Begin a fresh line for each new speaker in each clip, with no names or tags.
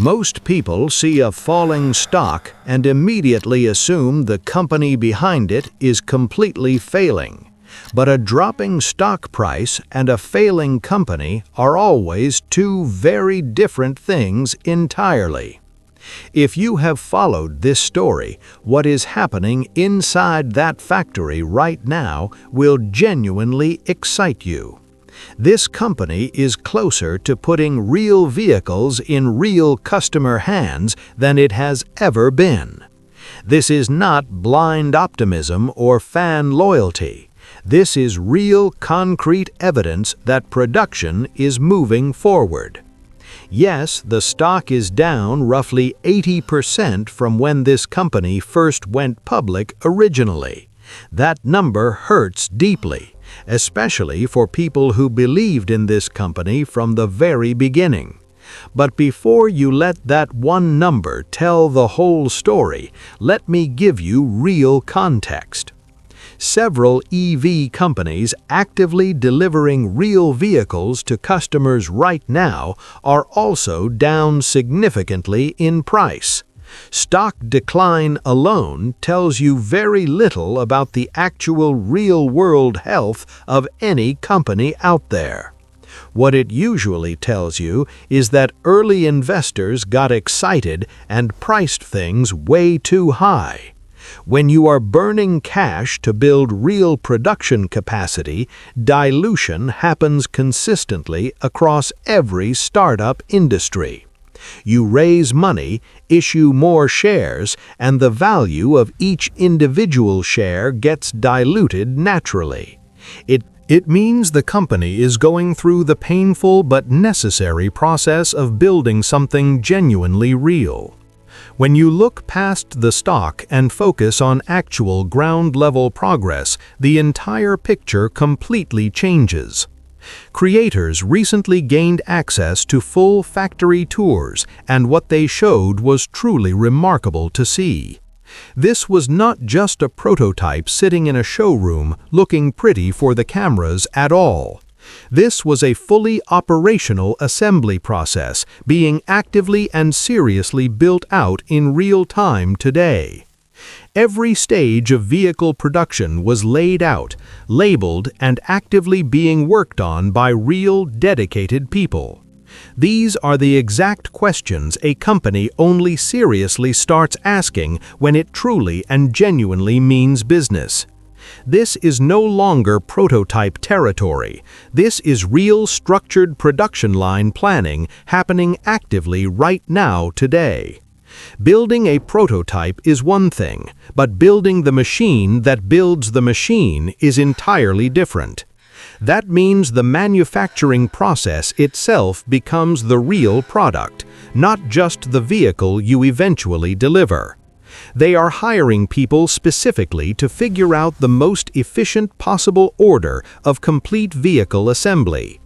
Most people see a falling stock and immediately assume the company behind it is completely failing. But a dropping stock price and a failing company are always two very different things entirely. If you have followed this story, what is happening inside that factory right now will genuinely excite you. This company is closer to putting real vehicles in real customer hands than it has ever been. This is not blind optimism or fan loyalty. This is real concrete evidence that production is moving forward. Yes, the stock is down roughly 80% from when this company first went public originally. That number hurts deeply, especially for people who believed in this company from the very beginning. But before you let that one number tell the whole story, let me give you real context. Several EV companies actively delivering real vehicles to customers right now are also down significantly in price. Stock decline alone tells you very little about the actual real-world health of any company out there. What it usually tells you is that early investors got excited and priced things way too high. When you are burning cash to build real production capacity, dilution happens consistently across every startup industry. You raise money, issue more shares, and the value of each individual share gets diluted naturally. It means the company is going through the painful but necessary process of building something genuinely real. When you look past the stock and focus on actual ground-level progress, the entire picture completely changes. Creators recently gained access to full factory tours, and what they showed was truly remarkable to see. This was not just a prototype sitting in a showroom looking pretty for the cameras at all. This was a fully operational assembly process being actively and seriously built out in real time today. Every stage of vehicle production was laid out, labeled, and actively being worked on by real, dedicated people. These are the exact questions a company only seriously starts asking when it truly and genuinely means business. This is no longer prototype territory. This is real structured production line planning happening actively right now today. Building a prototype is one thing, but building the machine that builds the machine is entirely different. That means the manufacturing process itself becomes the real product, not just the vehicle you eventually deliver. They are hiring people specifically to figure out the most efficient possible order of complete vehicle assembly.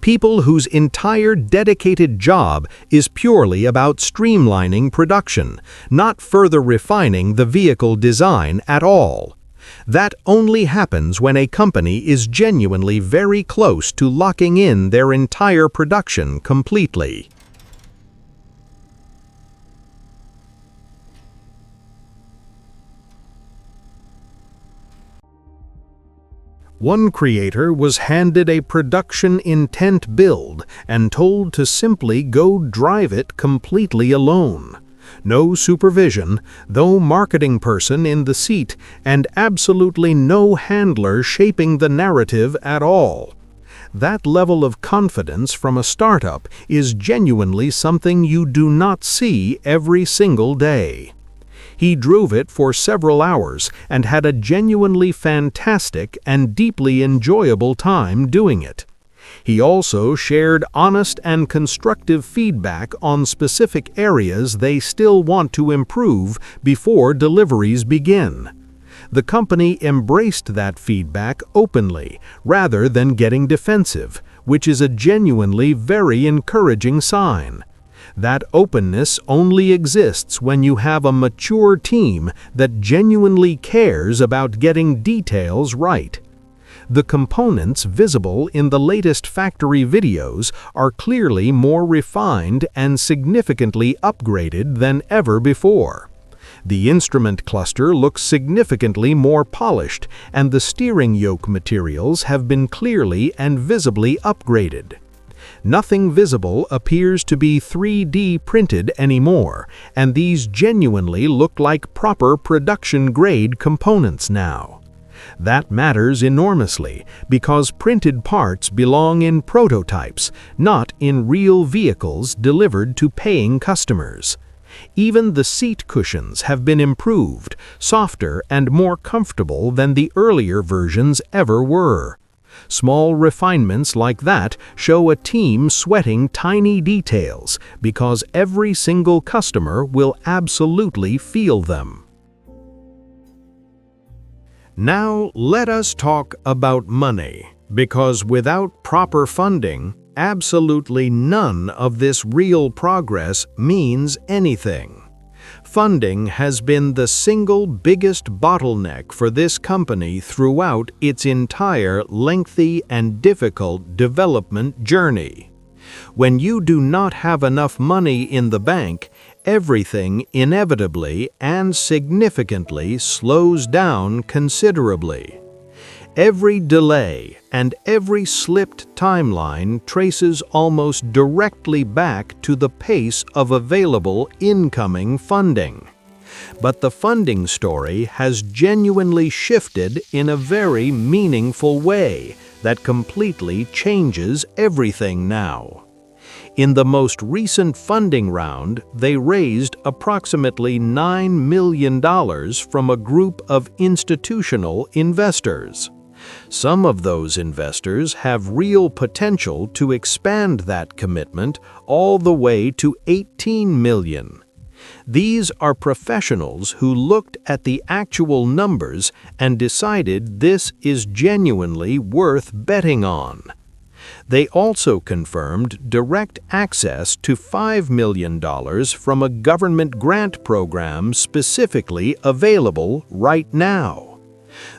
People whose entire dedicated job is purely about streamlining production, not further refining the vehicle design at all. That only happens when a company is genuinely very close to locking in their entire production completely. One creator was handed a production intent build and told to simply go drive it completely alone. No supervision, no marketing person in the seat, and absolutely no handler shaping the narrative at all. That level of confidence from a startup is genuinely something you do not see every single day. He drove it for several hours and had a genuinely fantastic and deeply enjoyable time doing it. He also shared honest and constructive feedback on specific areas they still want to improve before deliveries begin. The company embraced that feedback openly, rather than getting defensive, which is a genuinely very encouraging sign. That openness only exists when you have a mature team that genuinely cares about getting details right. The components visible in the latest factory videos are clearly more refined and significantly upgraded than ever before. The instrument cluster looks significantly more polished, and the steering yoke materials have been clearly and visibly upgraded. Nothing visible appears to be 3D printed anymore, and these genuinely look like proper production-grade components now. That matters enormously because printed parts belong in prototypes, not in real vehicles delivered to paying customers. Even the seat cushions have been improved, softer and more comfortable than the earlier versions ever were. Small refinements like that show a team sweating tiny details because every single customer will absolutely feel them. Now let us talk about money, because without proper funding, absolutely none of this real progress means anything. Funding has been the single biggest bottleneck for this company throughout its entire lengthy and difficult development journey. When you do not have enough money in the bank, everything inevitably and significantly slows down considerably. Every delay and every slipped timeline traces almost directly back to the pace of available incoming funding. But the funding story has genuinely shifted in a very meaningful way that completely changes everything now. In the most recent funding round, they raised approximately $9 million from a group of institutional investors. Some of those investors have real potential to expand that commitment all the way to $18 million. These are professionals who looked at the actual numbers and decided this is genuinely worth betting on. They also confirmed direct access to $5 million from a government grant program specifically available right now.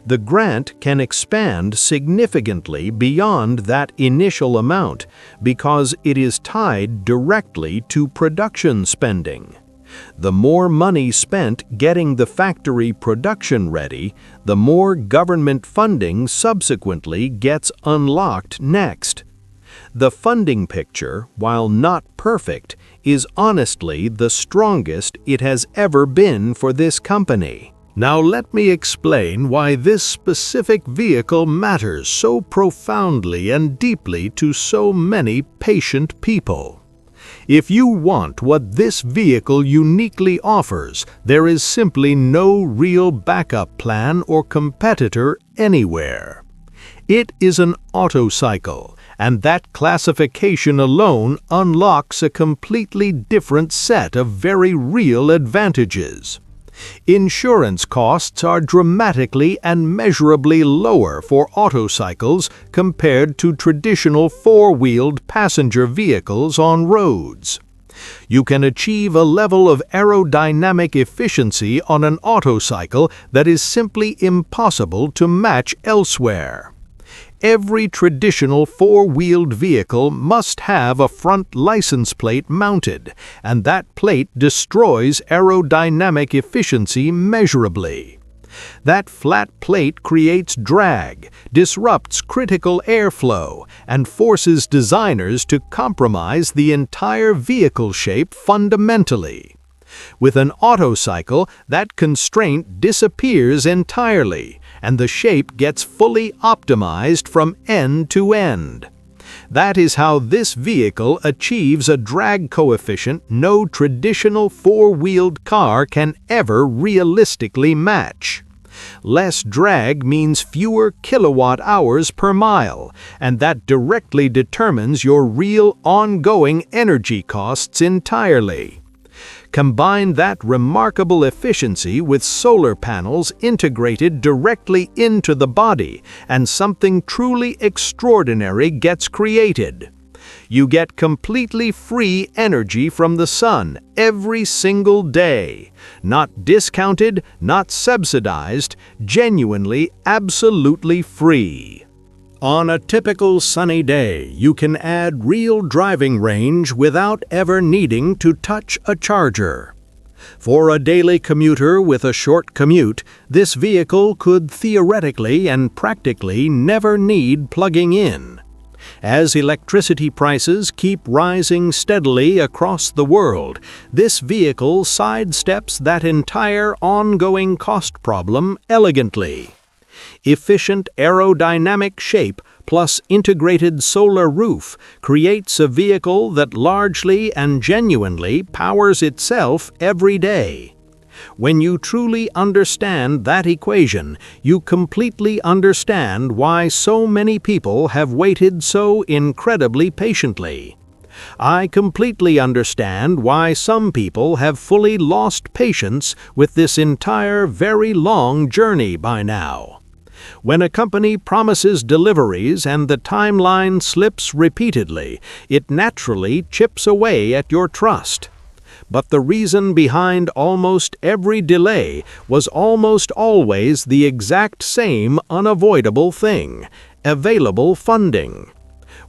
The grant can expand significantly beyond that initial amount because it is tied directly to production spending. The more money spent getting the factory production ready, the more government funding subsequently gets unlocked next. The funding picture, while not perfect, is honestly the strongest it has ever been for this company. Now let me explain why this specific vehicle matters so profoundly and deeply to so many patient people. If you want what this vehicle uniquely offers, there is simply no real backup plan or competitor anywhere. It is an autocycle, and that classification alone unlocks a completely different set of very real advantages. Insurance costs are dramatically and measurably lower for autocycles compared to traditional four-wheeled passenger vehicles on roads. You can achieve a level of aerodynamic efficiency on an autocycle that is simply impossible to match elsewhere. Every traditional four-wheeled vehicle must have a front license plate mounted, and that plate destroys aerodynamic efficiency measurably. That flat plate creates drag, disrupts critical airflow, and forces designers to compromise the entire vehicle shape fundamentally. With an autocycle, that constraint disappears entirely, and the shape gets fully optimized from end to end. That is how this vehicle achieves a drag coefficient no traditional four-wheeled car can ever realistically match. Less drag means fewer kilowatt-hours per mile, and that directly determines your real ongoing energy costs entirely. Combine that remarkable efficiency with solar panels integrated directly into the body, and something truly extraordinary gets created. You get completely free energy from the sun every single day. Not discounted, not subsidized, genuinely, absolutely free. On a typical sunny day, you can add real driving range without ever needing to touch a charger. For a daily commuter with a short commute, this vehicle could theoretically and practically never need plugging in. As electricity prices keep rising steadily across the world, this vehicle sidesteps that entire ongoing cost problem elegantly. Efficient aerodynamic shape plus integrated solar roof creates a vehicle that largely and genuinely powers itself every day. When you truly understand that equation, you completely understand why so many people have waited so incredibly patiently. I completely understand why some people have fully lost patience with this entire very long journey by now. When a company promises deliveries and the timeline slips repeatedly, it naturally chips away at your trust. But the reason behind almost every delay was almost always the exact same unavoidable thing: available funding.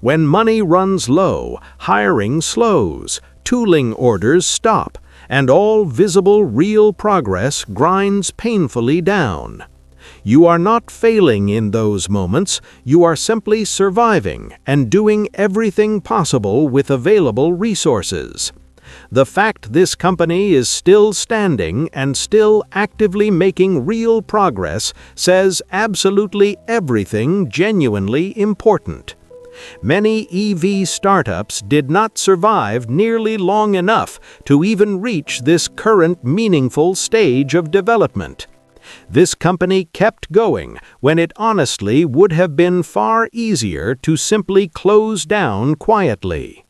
When money runs low, hiring slows, tooling orders stop, and all visible real progress grinds painfully down. You are not failing in those moments, you are simply surviving and doing everything possible with available resources. The fact this company is still standing and still actively making real progress says absolutely everything genuinely important. Many EV startups did not survive nearly long enough to even reach this current meaningful stage of development. This company kept going when it honestly would have been far easier to simply close down quietly.